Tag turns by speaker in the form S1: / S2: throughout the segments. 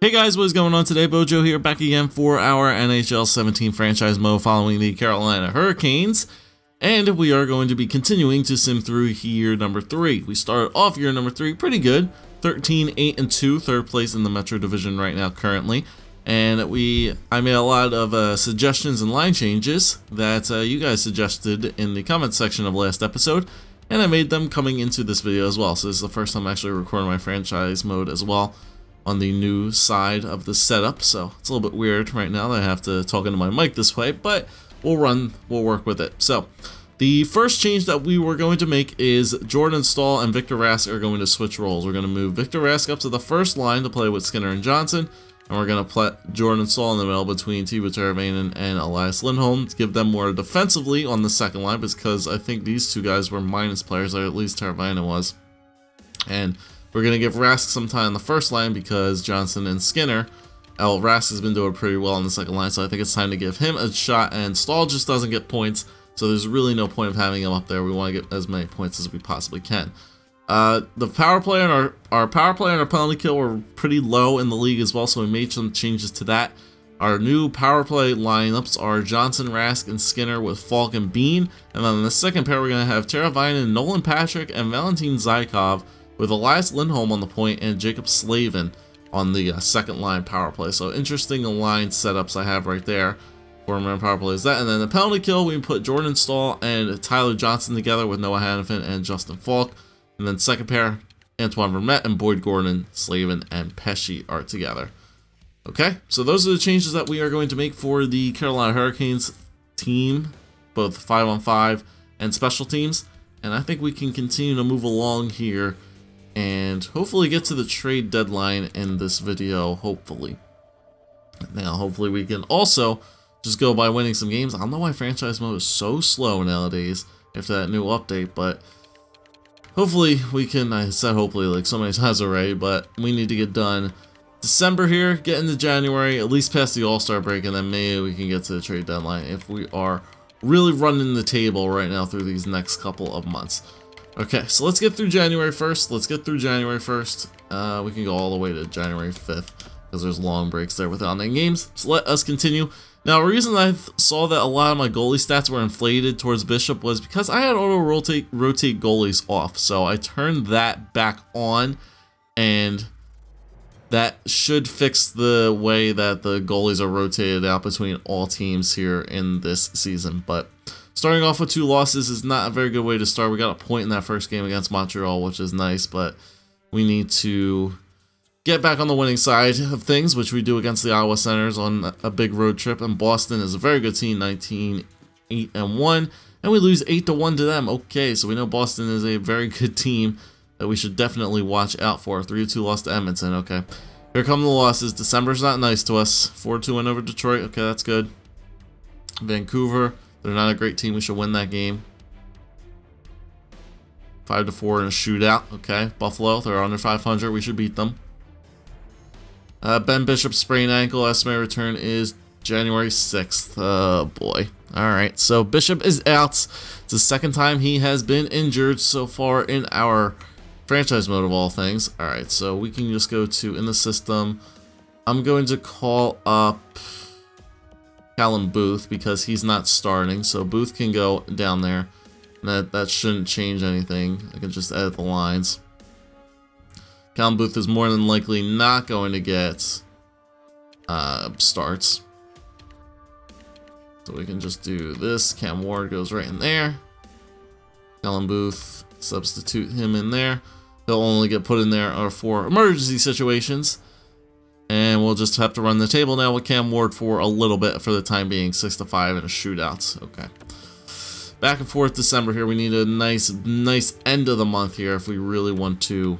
S1: Hey guys, what is going on today? Bojo here, back again for our NHL 17 franchise mode following the Carolina Hurricanes. And we are going to be continuing to sim through year number 3. We started off year number 3 pretty good. 13-8-2, third place in the Metro Division right now currently. And I made a lot of suggestions and line changes that you guys suggested in the comment section of last episode. And I made them coming into this video as well. So this is the first time I'm actually recording my franchise mode as well on the new side of the setup, so it's a little bit weird right now that I have to talk into my mic this way, but we'll work with it. So the first change that we were going to make is Jordan Staal and Victor Rask are going to switch roles. We're going to move Victor Rask up to the first line to play with Skinner and Johnson, and we're going to put Jordan Staal in the middle between Teuvo Teravainen and Elias Lindholm to give them more defensively on the second line, because I think these two guys were minus players, or at least Teravainen was. And we're going to give Rask some time on the first line because Johnson and Skinner, Rask has been doing pretty well on the second line, so I think it's time to give him a shot, and Staal just doesn't get points, so there's really no point of having him up there. We want to get as many points as we possibly can. The power play and our power play and our penalty kill were pretty low in the league as well, so we made some changes to that. Our new power play lineups are Johnson, Rask, and Skinner with Falk and Bean, and then in the second pair we're going to have Teravainen, Nolan Patrick, and Valentin Zykov with Elias Lindholm on the point and Jacob Slavin on the second line power play. So interesting line setups I have right there for my power play is that. And then the penalty kill, we put Jordan Staal and Tyler Johnson together with Noah Hannafin and Justin Falk. And then second pair, Antoine Vermette and Boyd Gordon, Slavin, and Pesce are together. Okay, so those are the changes that we are going to make for the Carolina Hurricanes team, both 5-on-5 and special teams. And I think we can continue to move along here and hopefully get to the trade deadline in this video, hopefully. Now, hopefully we can also just go by winning some games. I don't know why franchise mode is so slow nowadays after that new update, but hopefully we can, I said hopefully like so many times already, but we need to get done December here, get into January, at least past the All-Star break, and then maybe we can get to the trade deadline if we are really running the table right now through these next couple of months. Okay, so let's get through January 1st. Let's get through January 1st. We can go all the way to January 5th because there's long breaks there without any games. So let us continue. Now, the reason I saw that a lot of my goalie stats were inflated towards Bishop was because I had auto-rotate goalies off. So I turned that back on, and that should fix the way that the goalies are rotated out between all teams here in this season. But starting off with 2 losses is not a very good way to start. We got a point in that first game against Montreal, which is nice, but we need to get back on the winning side of things, which we do against the Iowa Senators on a big road trip. And Boston is a very good team, 19-8-1, and we lose 8-1 to them. Okay, so we know Boston is a very good team that we should definitely watch out for. 3-2 loss to Edmonton. Okay, here come the losses. December's not nice to us. 4-2 win over Detroit. Okay, that's good. Vancouver, they're not a great team. We should win that game. 5-4 in a shootout. Okay. Buffalo, they're under 500. We should beat them. Ben Bishop sprained ankle. Estimated return is January 6th. Oh boy. Alright, so Bishop is out. It's the second time he has been injured so far in our franchise mode of all things. Alright, so we can just go to in the system. I'm going to call up Callum Booth because he's not starting, so Booth can go down there. That shouldn't change anything. I can just edit the lines. Callum Booth is more than likely not going to get starts, so we can just do this. Cam Ward goes right in there. Callum Booth, substitute him in there. He'll only get put in there for emergency situations. And we'll just have to run the table now with Cam Ward for a little bit for the time being. 6-5 in a shootout. Okay. Back and forth December here. We need a nice end of the month here if we really want to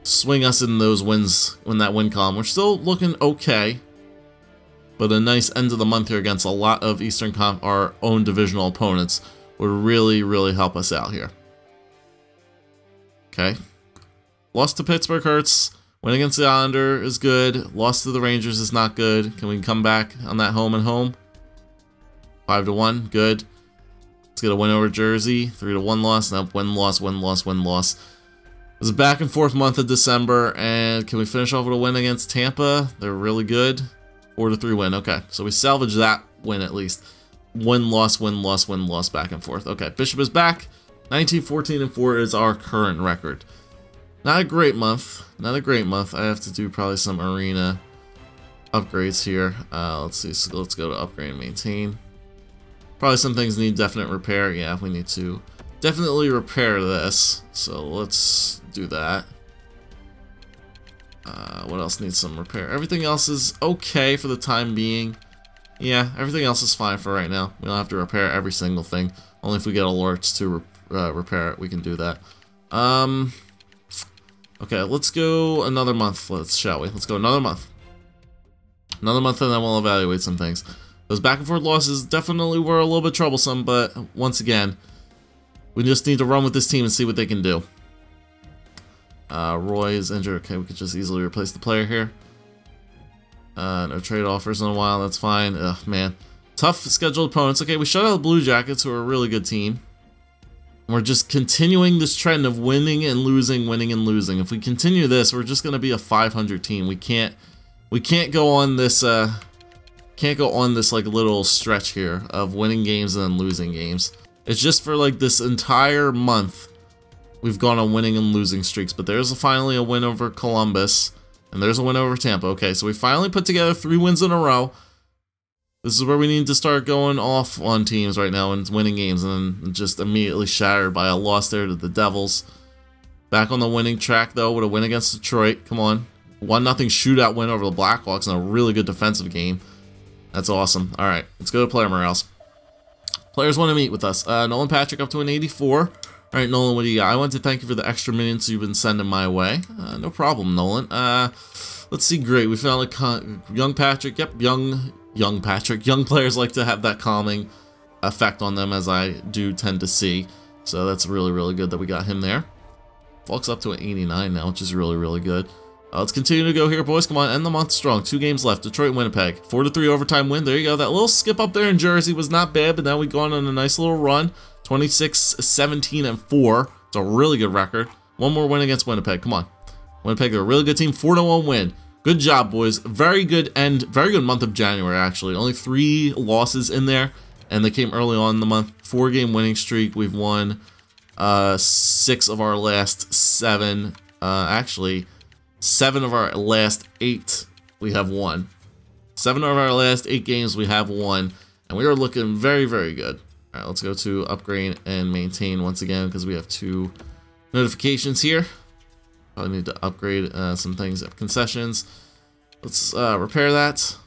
S1: swing us in those wins, in that win column. We're still looking okay, but a nice end of the month here against a lot of our own divisional opponents would really help us out here. Okay. Lost to Pittsburgh hurts. Win against the Islander is good. Lost to the Rangers is not good. Can we come back on that home and home? 5-1, good. Let's get a win over Jersey. 3-1 loss. Now win loss. was a back and forth month of December, and can we finish off with a win against Tampa? They're really good. 4-3 win. Okay, so we salvaged that win at least. Win, loss, win, loss, win, loss, back and forth. Okay, Bishop is back. 19-14-4 is our current record. Not a great month. Not a great month. I have to do probably some arena upgrades here. Let's see. So let's go to upgrade and maintain. Probably some things need definite repair. Yeah, we need to definitely repair this. So let's do that. What else needs some repair? Everything else is okay for the time being. Yeah, everything else is fine for right now. We don't have to repair every single thing. Only if we get alerts to repair it, we can do that. Okay, let's go another month, shall we? Let's go another month. Another month, and then we'll evaluate some things. Those back and forth losses definitely were a little bit troublesome, but once again, we just need to run with this team and see what they can do. Roy is injured. Okay, we could just easily replace the player here. No trade offers in a while, that's fine. Ugh, man. Tough scheduled opponents. Okay, we shut out the Blue Jackets, who are a really good team. We're just continuing this trend of winning and losing, winning and losing. If we continue this, we're just gonna be a 500 team. We can't go on this like little stretch here of winning games and then losing games. It's just for like this entire month we've gone on winning and losing streaks, but there's finally a win over Columbus and there's a win over Tampa. Okay, so we finally put together 3 wins in a row. This is where we need to start going off on teams right now and winning games, and then just immediately shattered by a loss there to the Devils. Back on the winning track though with a win against Detroit. Come on. 1-0 shootout win over the Blackhawks in a really good defensive game. That's awesome. Alright, let's go to player morales. Players want to meet with us. Nolan Patrick up to an 84. Alright, Nolan, what do you got? I want to thank you for the extra minutes you've been sending my way. No problem, Nolan. Let's see, great. We found young Patrick. Yep, young Patrick. Young players like to have that calming effect on them, as I do tend to see. So that's really, really good that we got him there. Falk's up to an 89 now, which is really, really good. Let's continue to go here, boys. Come on, end the month strong. 2 games left. Detroit, Winnipeg. 4-3 overtime win. There you go. That little skip up there in Jersey was not bad, but now we've gone on a nice little run. 26-17-4. It's a really good record. One more win against Winnipeg. Come on. Winnipeg, they're a really good team. 4-1 win. Good job, boys. Very good end. Very good month of January, actually. Only 3 losses in there, and they came early on in the month. 4-game winning streak. We've won 6 of our last 7. Actually, 7 of our last 8 we have won. 7 of our last 8 games we have won, and we are looking very, very good. All right, let's go to upgrade and maintain once again because we have 2 notifications here. Probably need to upgrade some things at concessions. Let's repair that.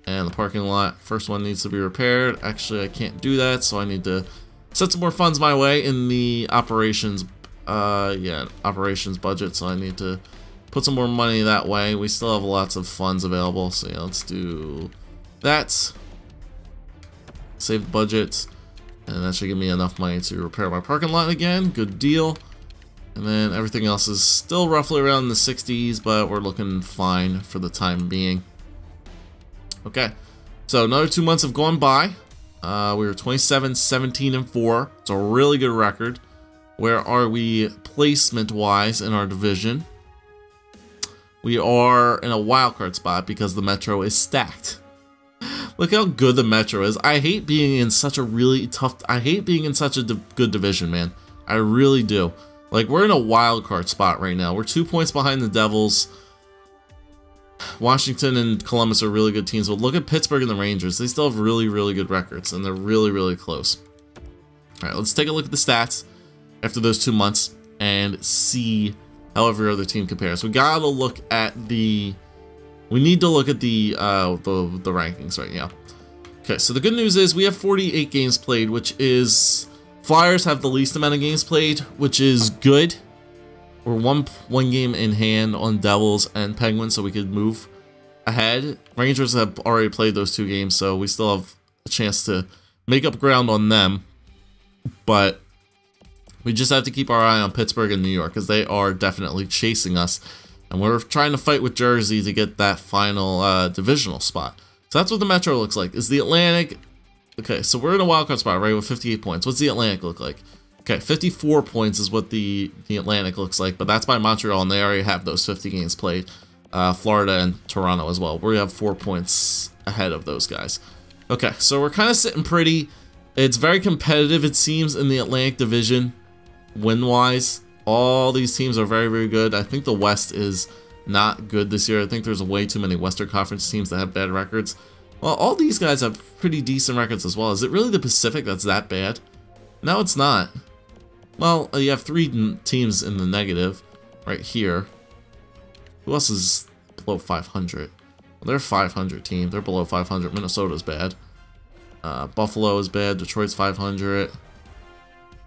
S1: And the parking lot, first one needs to be repaired. Actually, I can't do that, so I need to set some more funds my way in the operations operations budget, so I need to put some more money that way. We still have lots of funds available, so yeah, let's do that. Save the budget, and that should give me enough money to repair my parking lot again. Good deal. And then everything else is still roughly around the 60s, but we're looking fine for the time being. Okay, so another 2 months have gone by. We were 27-17-4. It's a really good record. Where are we placement-wise in our division? We are in a wildcard spot because the Metro is stacked. Look how good the Metro is. I hate being in such a really tough... I hate being in such a good division, man. I really do. Like, we're in a wildcard spot right now. We're 2 points behind the Devils. Washington and Columbus are really good teams, but look at Pittsburgh and the Rangers. They still have really, really good records, and they're really, really close. All right, let's take a look at the stats after those 2 months and see how every other team compares. We gotta look at the... We need to look at the rankings right now. Okay, so the good news is we have 48 games played, which is... Flyers have the least amount of games played, which is good. We're one game in hand on Devils and Penguins, so we could move ahead. Rangers have already played those 2 games, so we still have a chance to make up ground on them. But we just have to keep our eye on Pittsburgh and New York, because they are definitely chasing us. And we're trying to fight with Jersey to get that final divisional spot. So that's what the Metro looks like. Is the Atlantic... Okay, so we're in a wildcard spot, right, with 58 points. What's the Atlantic look like? Okay, 54 points is what the Atlantic looks like, but that's by Montreal, and they already have those 50 games played. Florida and Toronto as well. We have 4 points ahead of those guys. Okay, so we're kind of sitting pretty. It's very competitive, it seems, in the Atlantic Division, win-wise. All these teams are very, very good. I think the West is not good this year. I think there's way too many Western Conference teams that have bad records. Well, all these guys have pretty decent records as well. Is it really the Pacific that's that bad? No, it's not. Well, you have 3 teams in the negative right here. Who else is below 500? Well, they're a 500 team. They're below 500. Minnesota's bad. Buffalo is bad. Detroit's 500.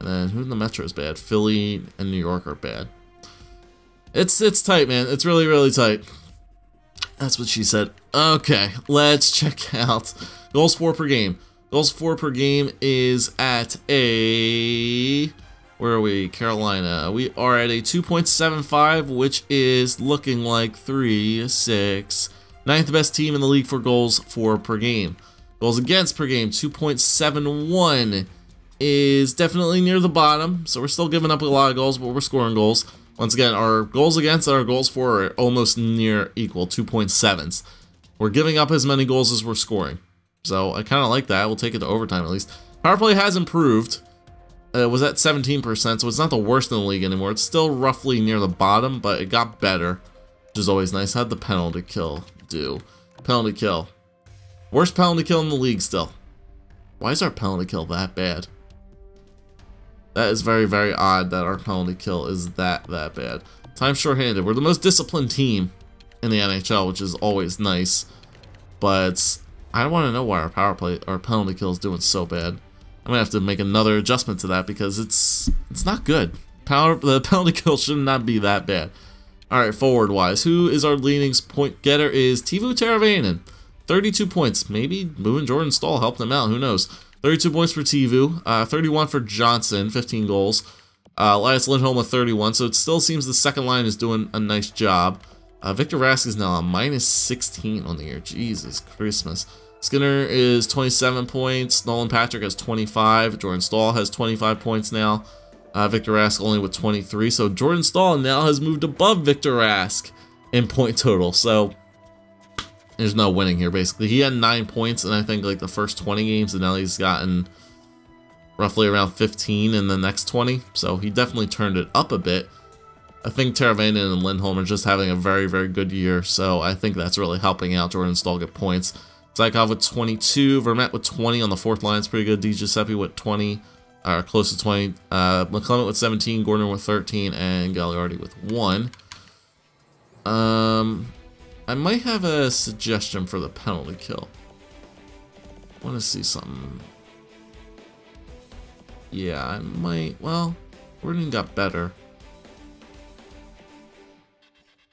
S1: And then who in the Metro is bad? Philly and New York are bad. It's tight, man. It's really, really tight. That's what she said. Okay, let's check out goals for per game. Goals for per game is at a... Where are we? Carolina. We are at a 2.75, which is looking like 3-6. 9th best team in the league for goals for per game. Goals against per game, 2.71 is definitely near the bottom. So we're still giving up a lot of goals, but we're scoring goals. Once again, our goals against and our goals for are almost near equal, 2.7s. We're giving up as many goals as we're scoring. So I kind of like that. We'll take it to overtime at least. Power play has improved. It was at 17%, so it's not the worst in the league anymore. It's still roughly near the bottom, but it got better, which is always nice. How'd the penalty kill do? Penalty kill. Worst penalty kill in the league still. Why is our penalty kill that bad? That is very, very odd that our penalty kill is that bad. Time shorthanded. We're the most disciplined team in the NHL, which is always nice. But I want to know why our penalty kill is doing so bad. I'm gonna have to make another adjustment to that because it's not good. The penalty kill should not be that bad. All right, forward wise, who is our leading point getter? Is Teuvo Teravainen, 32 points. Maybe moving Jordan Staal helped him out. Who knows? 32 points for Teuvo, 31 for Johnson, 15 goals. Elias Lindholm with 31. So it still seems the second line is doing a nice job. Victor Rask is now a -16 on the year. Jesus Christmas. Skinner is 27 points. Nolan Patrick has 25. Jordan Staal has 25 points now. Victor Rask only with 23. So Jordan Staal now has moved above Victor Rask in point total. So there's no winning here, basically. He had 9 points in, I think, like the first 20 games, and now he's gotten roughly around 15 in the next 20. So he definitely turned it up a bit. I think Teravainen and Lindholm are just having a very, very good year. So I think that's really helping out Jordan Staal get points. Zykov with 22, Vermette with 20 on the fourth line is pretty good. Di Giuseppe with 20, or close to 20. McClement with 17, Gordon with 13, and Gagliardi with 1. I might have a suggestion for the penalty kill. I want to see something. Yeah, I might. Well, Gordon got better.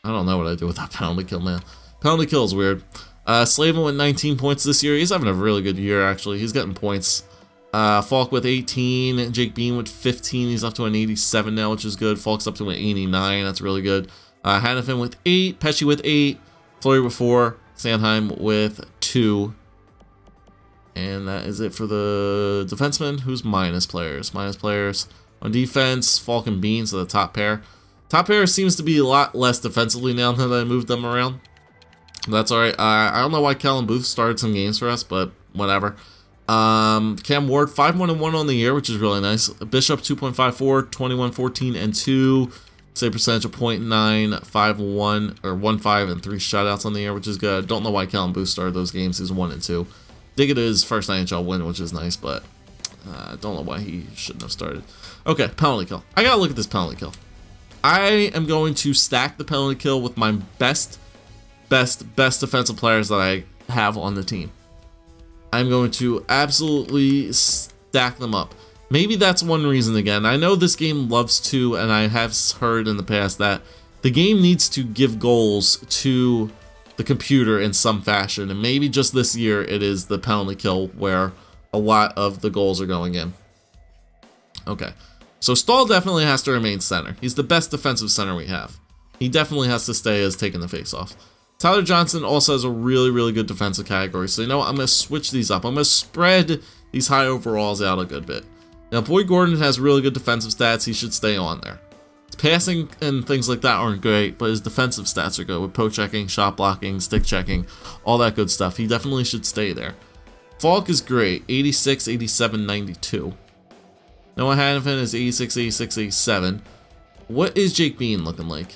S1: I don't know what I do with that penalty kill, man. Penalty kill is weird. Slavin with 19 points this year. He's having a really good year, actually. He's getting points. Falk with 18. Jake Bean with 15. He's up to an 87 now, which is good. Falk's up to an 89. That's really good. Hannafin with 8. Pesci with 8. Fleury with 4. Sanheim with 2. And that is it for the defensemen. Who's minus players? Minus players on defense. Falk and Bean, so the top pair. Top pair seems to be a lot less defensively now that I moved them around. That's alright. I don't know why Kellen Booth started some games for us, but whatever. Cam Ward, 5-1-1 on the year, which is really nice. Bishop, 2.54, 21-14 and 2. Save percentage of .9, 5-1, or 1-5 and 3 shutouts on the year, which is good. Don't know why Kellen Booth started those games. He's 1 and 2. Did get his first NHL win, which is nice, but don't know why he shouldn't have started. Okay, penalty kill. I gotta look at this penalty kill. I am going to stack the penalty kill with my best defensive players that I have on the team. I'm going to absolutely stack them up. Maybe that's one reason again. I know this game loves to, and I have heard in the past that the game needs to give goals to the computer in some fashion, and maybe just this year it is the penalty kill where a lot of the goals are going in. Okay, so Staal definitely has to remain center. He's the best defensive center we have. He definitely has to stay as taking the face-off. Tyler Johnson also has a really, really good defensive category. So, you know what? I'm going to switch these up. I'm going to spread these high overalls out a good bit. Now, Boyd Gordon has really good defensive stats. He should stay on there. His passing and things like that aren't great, but his defensive stats are good with poke checking, shot blocking, stick checking, all that good stuff. He definitely should stay there. Falk is great, 86, 87, 92. Noah Hannafin is 86, 86, 87. What is Jake Bean looking like?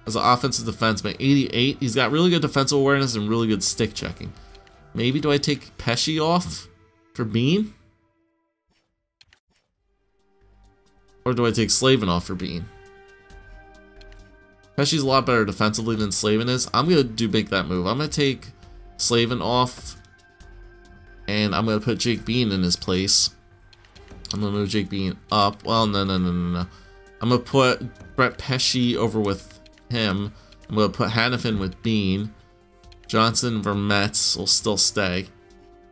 S1: As an offensive defenseman, 88. He's got really good defensive awareness and really good stick checking. Maybe do I take Pesci off for Bean? Or do I take Slavin off for Bean? Pesci's a lot better defensively than Slavin is. I'm going to make that move. I'm going to take Slavin off. And I'm going to put Jake Bean in his place. I'm going to move Jake Bean up. Well, no. I'm going to put Brett Pesci over with him. I'm going to put Hannafin with Bean. Johnson, Vermette will still stay.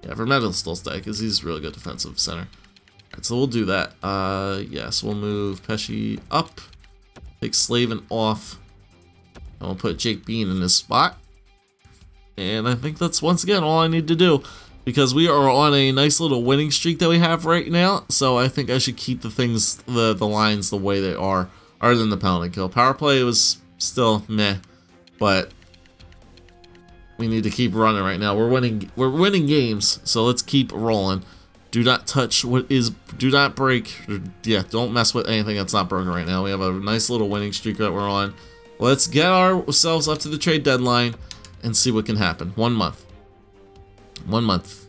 S1: Yeah, Vermette will still stay because he's a really good defensive center. Alright, so we'll do that. Yes, we'll move Pesci up. Take Slavin off. And we'll put Jake Bean in his spot. And I think that's once again all I need to do. Because we are on a nice little winning streak that we have right now. So I think I should keep the things, the lines the way they are. Other than the penalty kill. Power play was still meh. But we need to keep running right now. We're winning games. So let's keep rolling. Do not touch what is, do not break. Yeah, don't mess with anything that's not broken right now. We have a nice little winning streak that we're on. Let's get ourselves up to the trade deadline and see what can happen. 1 month. 1 month.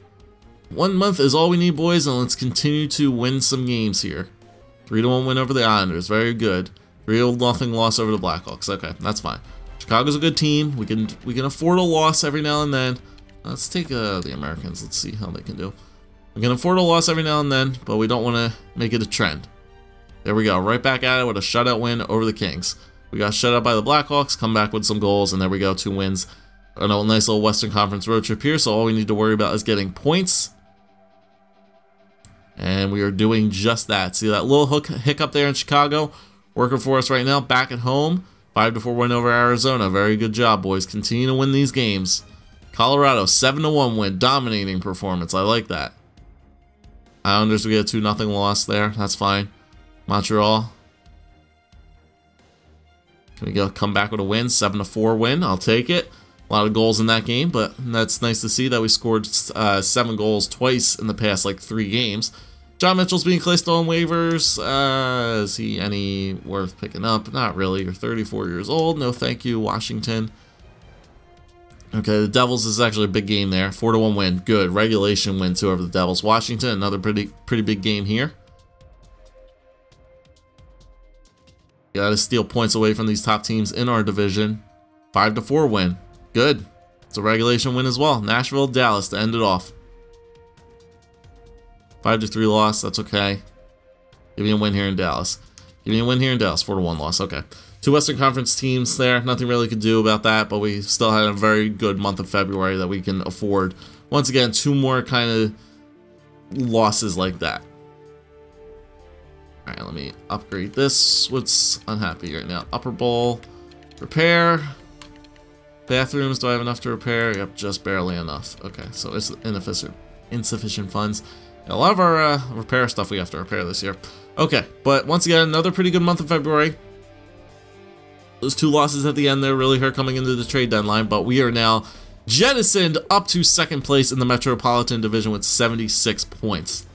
S1: 1 month is all we need, boys, and let's continue to win some games here. 3-1 win over the Islanders. Very good. 3-0 loss over the Blackhawks. Okay, that's fine. Chicago's a good team. We can afford a loss every now and then. Let's take the Americans. Let's see how they can do. We can afford a loss every now and then, but we don't want to make it a trend. There we go. Right back at it with a shutout win over the Kings. We got shut out by the Blackhawks, come back with some goals, and there we go. 2 wins. A nice little Western Conference road trip here, so all we need to worry about is getting points. And we are doing just that. See that little hiccup there in Chicago? Working for us right now. Back at home. 5-4 win over Arizona. Very good job, boys. Continue to win these games. Colorado, 7-1 win. Dominating performance. I like that. Islanders, we get a 2-0 loss there. That's fine. Montreal. Can we come back with a win? 7-4 win. I'll take it. A lot of goals in that game, but that's nice to see that we scored 7 goals twice in the past, 3 games. John Mitchell's being placed on waivers. Is he any worth picking up? Not really. You're 34 years old. No thank you, Washington. Okay, the Devils is actually a big game there. 4-1 win. Good. Regulation win, too, over the Devils. Washington, another pretty big game here. Got to steal points away from these top teams in our division. 5-4 win. Good. It's a regulation win as well. Nashville, Dallas to end it off. 5-3 loss. That's okay. Give me a win here in Dallas. Give me a win here in Dallas. 4-1 loss. Okay. 2 Western Conference teams there. Nothing really could do about that, but we still had a very good month of February that we can afford. Once again, 2 more kind of losses like that. All right, let me upgrade this. What's unhappy right now? Upper bowl. Repair. Bathrooms, do I have enough to repair? Yep, just barely enough. Okay, so it's insufficient funds. A lot of our repair stuff we have to repair this year. Okay, but once again, another pretty good month of February. Those 2 losses at the end there really hurt coming into the trade deadline, but we are now jettisoned up to 2nd place in the Metropolitan Division with 76 points.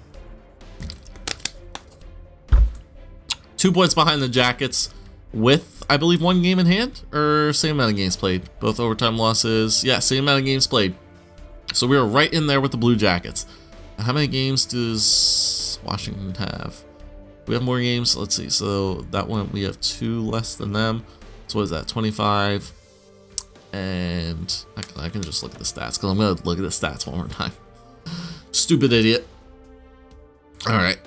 S1: 2 points behind the Jackets with, I believe, 1 game in hand, or same amount of games played. Both overtime losses. Yeah, same amount of games played. So we are right in there with the Blue Jackets. How many games does Washington have? We have more games. Let's see. So that one, we have 2 less than them. So what is that? 25. And I can just look at the stats because I'm going to look at the stats one more time. Stupid idiot. Alright,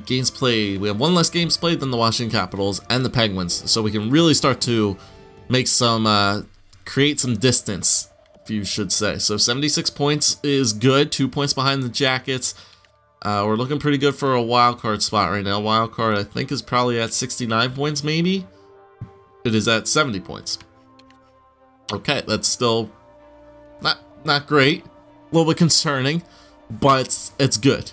S1: games played. We have 1 less games played than the Washington Capitals and the Penguins, so we can really start to make some, create some distance, if you should say. So 76 points is good, 2 points behind the Jackets. We're looking pretty good for a wild card spot right now. Wild card, I think, is probably at 69 points, maybe. It is at 70 points. Okay, that's still not great. A little bit concerning, but it's good.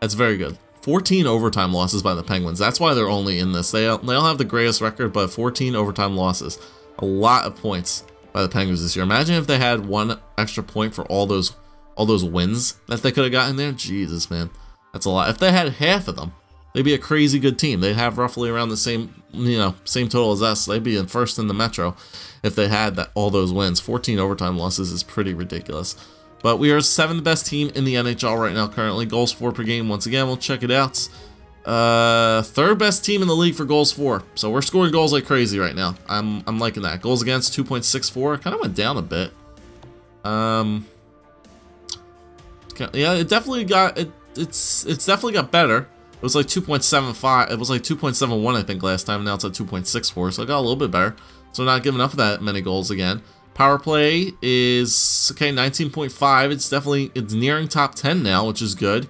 S1: That's very good. 14 overtime losses by the Penguins. That's why they're only in this. They don't have the greatest record, but 14 overtime losses. A lot of points by the Penguins this year. Imagine if they had one extra point for all those wins that they could have gotten there. Jesus, man. That's a lot. If they had half of them, they'd be a crazy good team. They'd have roughly around the same, same total as us. They'd be in first in the Metro if they had all those wins. 14 overtime losses is pretty ridiculous. But we are 7th best team in the NHL right now currently. Goals for per game. Once again, we'll check it out. 3rd best team in the league for goals for. So we're scoring goals like crazy right now. I'm liking that. Goals against 2.64. Kind of went down a bit. Yeah, it definitely got it's definitely got better. It was like 2.75. It was like 2.71 I think last time. Now it's at 2.64. So it got a little bit better. So not giving up that many goals again. Power play is okay, 19.5. It's nearing top 10 now, which is good.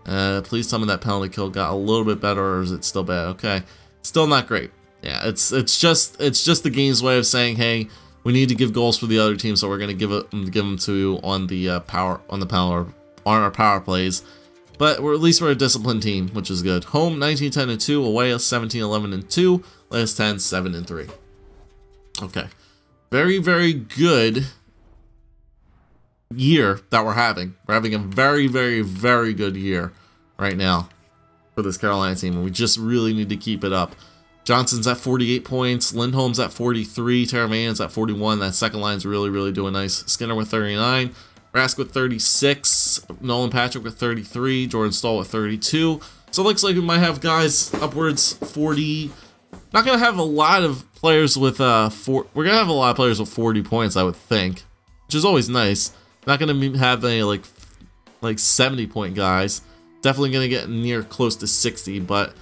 S1: Please tell me that penalty kill got a little bit better, or is it still bad? Okay, still not great. Yeah, it's just the game's way of saying, hey, we need to give goals for the other team, so we're gonna give them to you on our power plays. But at least we're a disciplined team, which is good. Home 19-10-2, away 17-11-2, last 10 7-3. Okay. Very, very good year that we're having. We're having a very, very, very good year right now for this Carolina team, and we just really need to keep it up. Johnson's at 48 points. Lindholm's at 43. Teravainen's at 41. That second line's really, really doing nice. Skinner with 39. Rask with 36. Nolan Patrick with 33. Jordan Staal with 32. So it looks like we might have guys upwards 40. Not going to have a lot of players with we're going to have a lot of players with 40 points, I would think, which is always nice. Not going to have any like 70-point guys. Definitely going to get near close to 60, but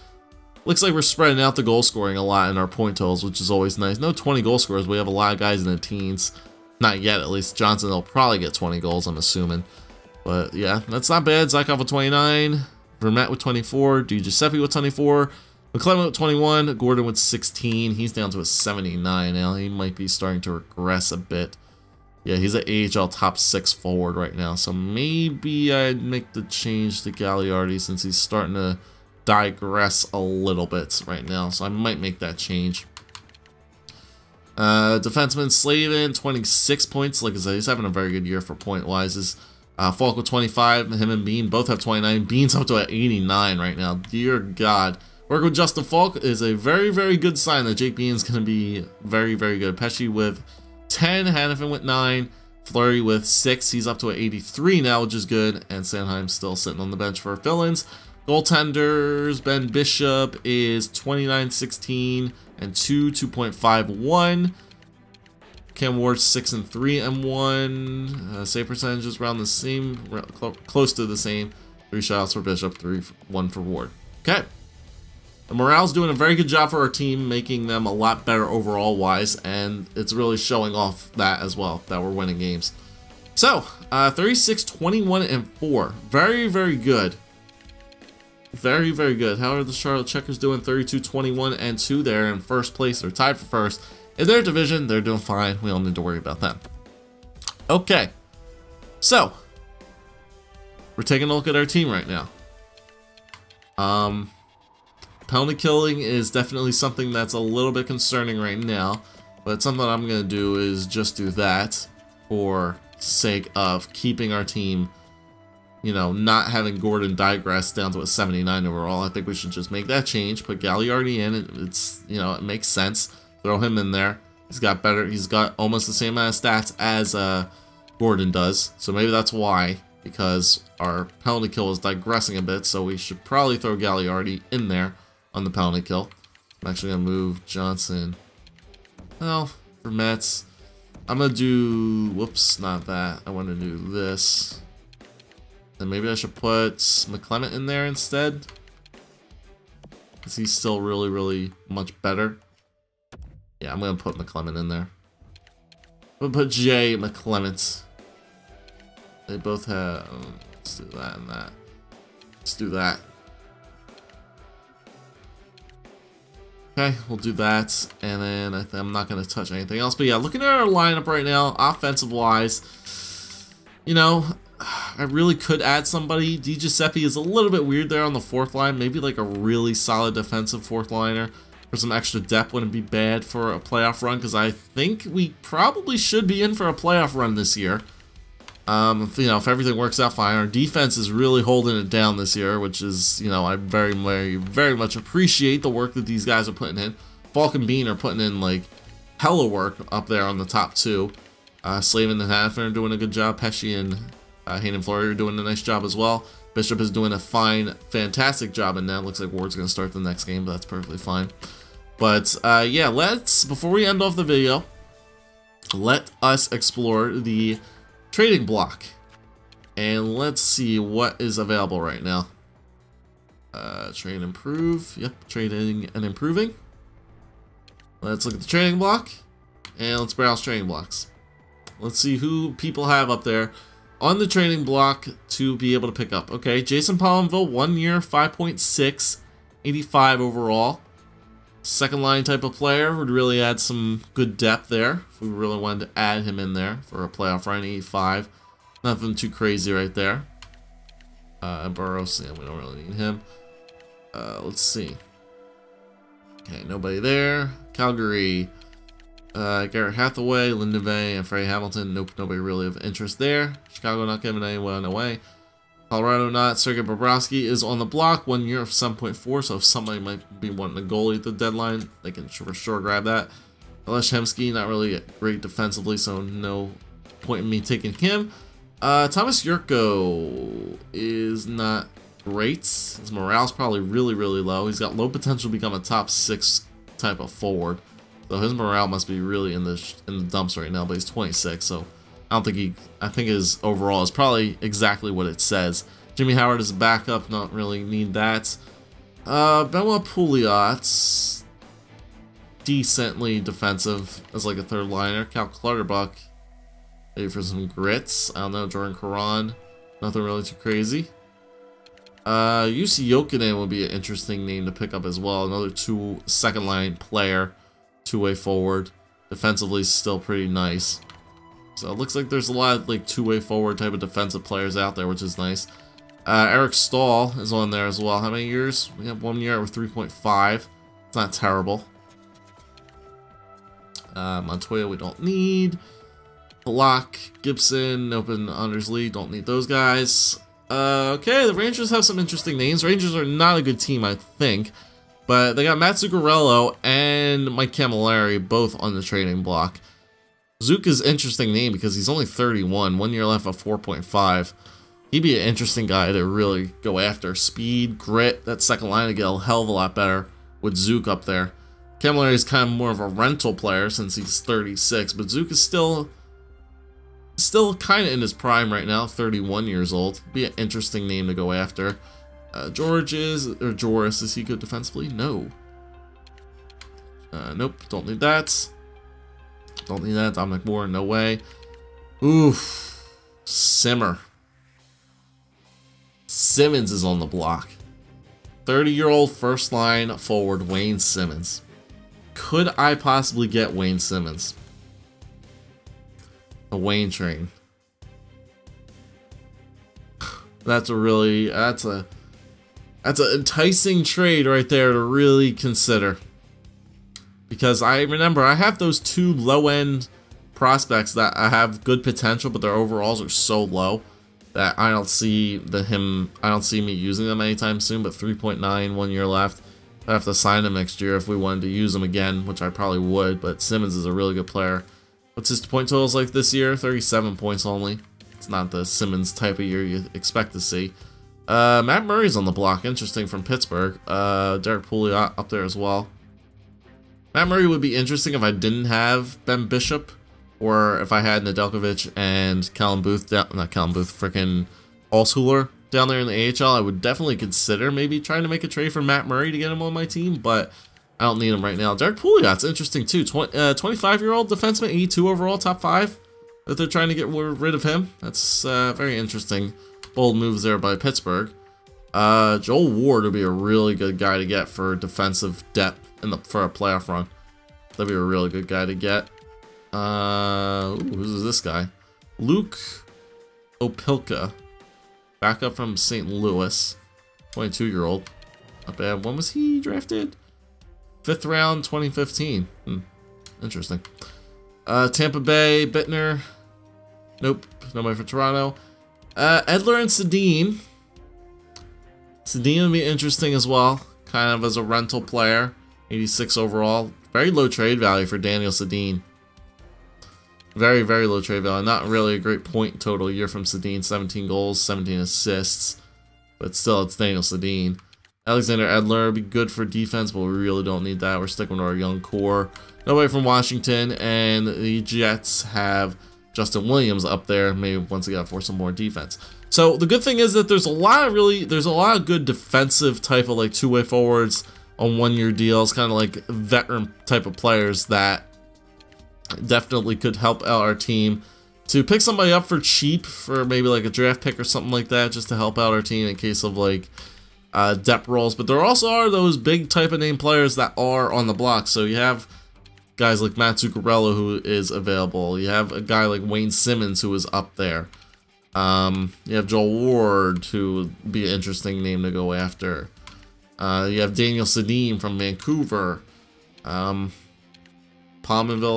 S1: looks like we're spreading out the goal scoring a lot in our point totals, which is always nice. No 20 goal scorers. We have a lot of guys in the teens. Not yet, at least. Johnson will probably get 20 goals, I'm assuming. But yeah, that's not bad. Zykov with 29. Vermette with 24. Giuseppe with 24. McClellan with 21, Gordon with 16. He's down to a 79 now. He might be starting to regress a bit. Yeah, he's an AHL top 6 forward right now. So maybe I'd make the change to Gagliardi since he's starting to digress a little bit right now. So I might make that change. Defenseman Slavin, 26 points. Like I said, he's having a very good year for point-wise. Falk with 25. Him and Bean both have 29. Bean's up to 89 right now. Dear God. Work with Justin Falk is a very, very good sign that Jake Bean's going to be very, very good. Pesci with 10, Hannafin with 9, Fleury with 6. He's up to an 83 now, which is good. And Sanheim's still sitting on the bench for fill-ins. Goaltenders, Ben Bishop is 29-16 and 2.51. Cam Ward 6 and 3 and 1. Save percentages around the same, close to the same. 3 shots for Bishop, 1 for Ward. Okay. The morale's doing a very good job for our team, making them a lot better overall wise, and it's really showing off that as well, that we're winning games. So, 36-21-4. Very, very good. Very, very good. How are the Charlotte Checkers doing? 32-21-2. They're in first place. They're tied for first. In their division, they're doing fine. We don't need to worry about them. Okay. So, we're taking a look at our team right now. Penalty killing is definitely something that's a little bit concerning right now, but something I'm going to do is just do that for sake of keeping our team, not having Gordon digress down to a 79 overall. I think we should just make that change, put Gagliardi in. It makes sense. Throw him in there. He's got almost the same amount of stats as Gordon does, so maybe that's why, because our penalty kill is digressing a bit, so we should probably throw Gagliardi in there on the penalty kill. I'm actually going to move Johnson. Well, for Mets, I'm going to do... Whoops, not that. I want to do this. Then maybe I should put McClement in there instead, because he's still really, really much better. Yeah, I'm going to put McClement in there. I'm going to put Jay McClement. They both have... let's do that and that. Let's do that. Okay, we'll do that, and then I'm not going to touch anything else. But yeah, looking at our lineup right now, offensive-wise, I really could add somebody. Di Giuseppe is a little bit weird there on the fourth line. Maybe like a really solid defensive fourth liner for some extra depth wouldn't be bad for a playoff run, because I think we probably should be in for a playoff run this year. You know, if everything works out fine. Our defense is really holding it down this year, which is, you know, I very much appreciate the work that these guys are putting in. Falk and Bean are putting in like hella work up there on the top two. Slavin and Hannafin are doing a good job. Pesci and Hayden Fleury are doing a nice job as well. Bishop is doing a fantastic job in that. Looks like Ward's going to start the next game, but that's perfectly fine. But yeah, before we end off the video, let us explore the trading block, and let's see what is available right now. Trade and improve. Yep, trading and improving. Let's look at the trading block, and let's browse trading blocks. Let's see who people have up there on the trading block to be able to pick up. Okay, Jason Pominville, 1 year, 5.6, 85 overall. Second line type of player, would really add some good depth there if we really wanted to add him in there for a playoff run. 85, nothing too crazy right there. Burrows, yeah, we don't really need him. Let's see. Okay, nobody there. Calgary, Garrett Hathaway, Lyndon Bay, and Freddie Hamilton. Nope, nobody really of interest there. Chicago not giving anyone away. Colorado not. Sergei Bobrovsky is on the block, 1 year of 7.4, so if somebody might be wanting a goalie at the deadline, they can for sure grab that. Alesh Hemsky, not really great defensively, so no point in me taking him. Thomas Yurko is not great. His morale's probably really low. He's got low potential to become a top 6 type of forward, so his morale must be really in the dumps right now, but he's 26, so I don't think I think his overall is probably exactly what it says. Jimmy Howard is a backup, not really need that. Benoit Pouliot, decently defensive as like a third liner. Cal Clutterbuck, maybe for some grits. I don't know, Jordan Caron, nothing really too crazy. UC Jokinen would be an interesting name to pick up as well. Another second line player, two-way forward. Defensively still pretty nice. So it looks like there's a lot of like two-way forward type of defensive players out there, which is nice. Eric Stahl is on there as well. How many years? We have 1 year with 3.5. It's not terrible. Montoya we don't need. Block, Gibson, Open Honors League, don't need those guys. Okay, the Rangers have some interesting names. Rangers are not a good team, I think. But they got Matt Zuccarello and Mike Camilleri both on the trading block. Zook is an interesting name because he's only 31, 1 year left of 4.5. He'd be an interesting guy to really go after. Speed, grit, that second line would get a hell of a lot better with Zook up there. Camilleri is kind of more of a rental player since he's 36, but Zook is still kind of in his prime right now, 31 years old. Be an interesting name to go after. Joris, is he good defensively? No. Nope, don't need that. Don't need that. Dominic Moore, no way. Oof. Simmer. Simmons is on the block. 30-year-old first line forward Wayne Simmons. Could I possibly get Wayne Simmons? The Wayne train. That's an enticing trade right there to really consider. Because I remember I have those two low-end prospects that I have good potential, but their overalls are so low that I don't see me using them anytime soon. But 3.9, 1 year left. I have to sign them next year if we wanted to use them again, which I probably would. But Simmons is a really good player. What's his point totals like this year? 37 points only. It's not the Simmons type of year you expect to see. Matt Murray's on the block. Interesting, from Pittsburgh. Derek Pouliot up there as well. Matt Murray would be interesting if I didn't have Ben Bishop, or if I had Nedeljkovic and Callum Booth, freaking Alshuler down there in the AHL. I would definitely consider maybe trying to make a trade for Matt Murray to get him on my team, but I don't need him right now. Derek Pouliot's interesting too. 25-year-old defenseman, 82 overall, top 5. That they're trying to get rid of him. That's very interesting. Bold moves there by Pittsburgh. Joel Ward would be a really good guy to get for defensive depth for a playoff run. That'd be a really good guy to get. Who's this guy? Luke Opilka, backup from St. Louis, 22-year-old. Not bad. When was he drafted? 5th round, 2015. Interesting. Tampa Bay, Bittner. Nope, nobody for Toronto. Edler and Sedin. Sedin would be interesting as well, kind of as a rental player. 86 overall. Very low trade value for Daniel Sedin. Very, very low trade value. Not really a great point total year from Sedin. 17 goals, 17 assists. But still, it's Daniel Sedin. Alexander Edler would be good for defense, but we really don't need that. We're sticking with our young core. Nobody from Washington, and the Jets have Justin Williams up there, maybe once again for some more defense. So the good thing is that there's a lot of good defensive type of like two-way forwards on one-year deals, kind of like veteran type of players that definitely could help out our team. To pick somebody up for cheap, for maybe like a draft pick or something like that, just to help out our team in case of like depth roles. But there also are those big type of name players that are on the block. So you have guys like Matt Zuccarello who is available. You have a guy like Wayne Simmons who is up there. You have Joel Ward, who would be an interesting name to go after. You have Daniel Sedin from Vancouver. Palmanville,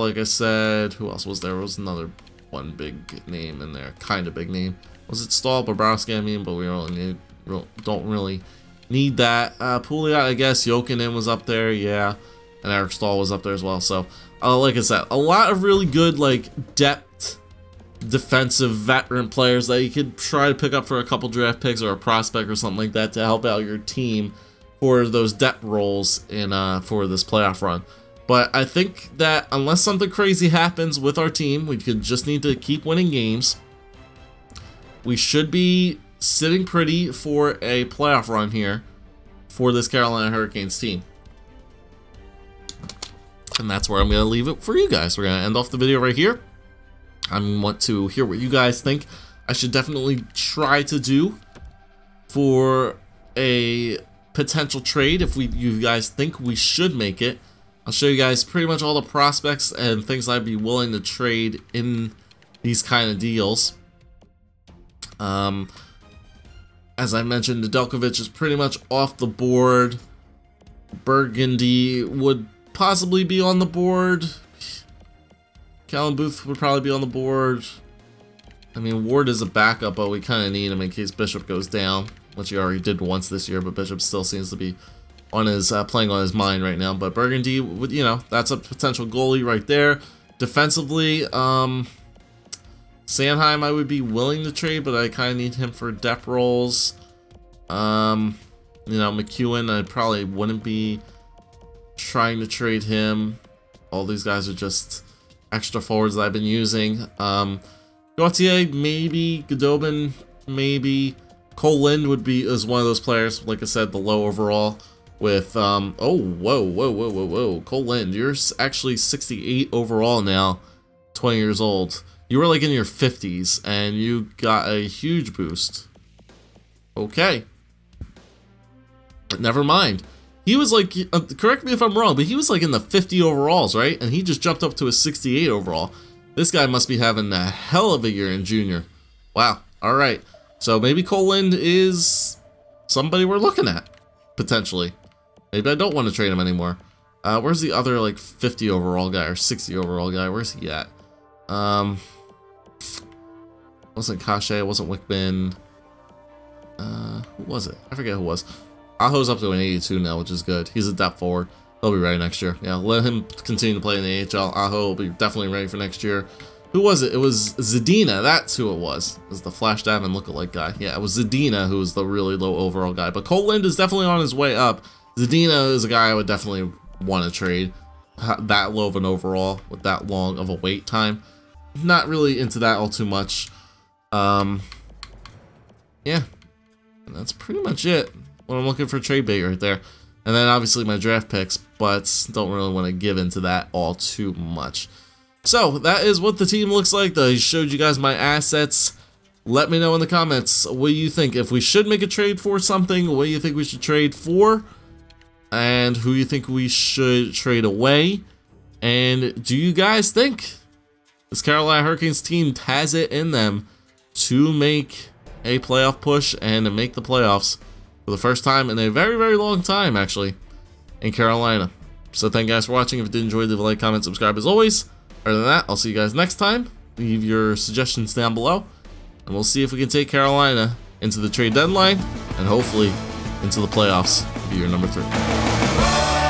S1: like I said. Who else was there? There was another one big name in there. Kind of big name. Was it Stahl, Bobrovsky, I mean, but we don't really need that. Pouliot, I guess. Jokinen was up there, yeah. And Eric Stahl was up there as well. So, like I said, a lot of really good, like, depth defensive veteran players that you could try to pick up for a couple draft picks or a prospect or something like that to help out your team for those depth roles in for this playoff run. But I think that unless something crazy happens with our team, we could just need to keep winning games. We should be sitting pretty for a playoff run here for this Carolina Hurricanes team. And that's where I'm going to leave it for you guys. We're going to end off the video right here. I want to hear what you guys think I should definitely try to do for a potential trade if you guys think we should make it. I'll show you guys pretty much all the prospects and things I'd be willing to trade in these kind of deals. As I mentioned, Nedeljkovic is pretty much off the board. Burgundy would possibly be on the board. Callum Booth would probably be on the board. I mean, Ward is a backup, but we kind of need him in case Bishop goes down, which he already did once this year, but Bishop still seems to be on his playing on his mind right now. But Burgundy, would, you know, that's a potential goalie right there. Defensively, Sanheim I would be willing to trade, but I kind of need him for depth roles. You know, McEwen, I probably wouldn't be trying to trade him. All these guys are just extra forwards that I've been using. Gauthier, maybe. Godobin, maybe. Cole Lind would be as one of those players, like I said, the low overall. With oh, whoa, Cole Lind, you're actually 68 overall now, 20 years old. You were like in your 50s and you got a huge boost. Okay, but never mind. He was like, correct me if I'm wrong, but he was like in the 50 overalls, right? And he just jumped up to a 68 overall. This guy must be having a hell of a year in junior. Wow. All right. So maybe Cole Lind is somebody we're looking at potentially. Maybe I don't want to trade him anymore. Where's the other like 50 overall guy or 60 overall guy? Where's he at? Wasn't Kashe, it wasn't Wickman. Who was it? I forget who it was. Aho's up to an 82 now, which is good. He's a depth forward. He'll be ready next year. Yeah, let him continue to play in the AHL. Aho will be definitely ready for next year. Who was it? It was Zadina. That's who it was. It was the Flash Davin lookalike guy. Yeah, it was Zadina who was the really low overall guy. But Cole Lind is definitely on his way up. Zadina is a guy I would definitely want to trade. That low of an overall with that long of a wait time. Not really into that all too much. Yeah. And that's pretty much it. What I'm looking for trade bait right there. And then obviously my draft picks, but don't really want to give into that all too much. So that is what the team looks like. I showed you guys my assets. Let me know in the comments what you think. If we should make a trade for something, what do you think we should trade for? And who you think we should trade away? And do you guys think this Carolina Hurricanes team has it in them to make a playoff push and to make the playoffs for the first time in a very, very long time, actually, in Carolina. So thank you guys for watching. If you did enjoy, leave a like, comment, subscribe as always. Other than that, I'll see you guys next time. Leave your suggestions down below, and we'll see if we can take Carolina into the trade deadline and hopefully into the playoffs for year number 3.